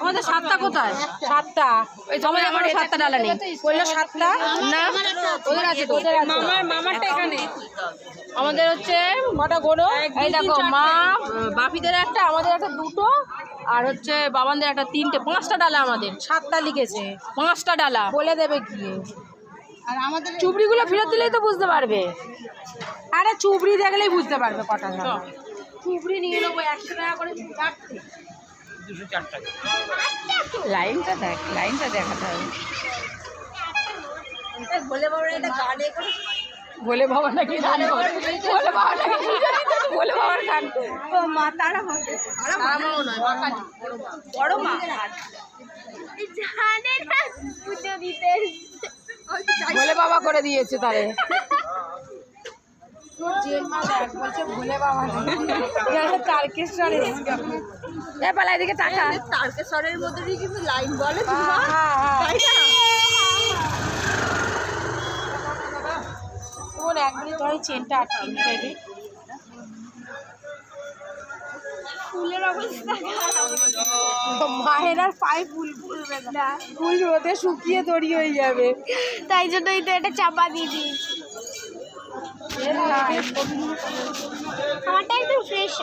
আমাদের 7টা কোথায়? 7টা। ওই তোমার আমার 7টা ডালা নেই। বললো 7টা না, ওদের আছে তো। মামারটা এখানে। আমাদের হচ্ছে কটা গোনো? এই দেখো, মা বাপিদের একটা, আমাদের একটা, দুটো, আর হচ্ছে বাবানদের একটা, 3টে, 5টা ডালা আমাদের। 7টা লিখেছে, 5টা ডালা বলে দেবে গিয়ে। আর আমাদের চুবড়িগুলো ফেরত দিলেই তো বুঝতে পারবে। আরে চুবড়ি দেখলেই বুঝতে পারবে কটা ডালা। চুবড়ি নিয়ে নেবো 100 টাকা করে। 204 টাকা। লাইনটা দেখ, লাইনটা দেখাতে হবে। ভোলে বাবার একটা গান, ভোলে বাবা নাকি গান, ভোলে বাবা নাকি ভোলে বাবার গান। ও মা তারা হবে, তারা মাও নয়, বড় মা জানে না পুজো দিতে। ভোলে বাবা করে দিয়েছে তারে। ভোলে বাবা তারকেশ্বরের এদিকে টাকা, তারকেশ্বরের মধ্যে কিন্তু লাইন বলে এক মিনিট ধরে চেনটা আটকে। ফুলের অবস্থা মায়ের আর পায়ে ফুল ফুলবে না, ফুল রোদে শুকিয়ে তৈরি হয়ে যাবে, তাই জন্যই তো এটা চাপা দিয়ে দিই। আমারটা একদম ফ্রেশ।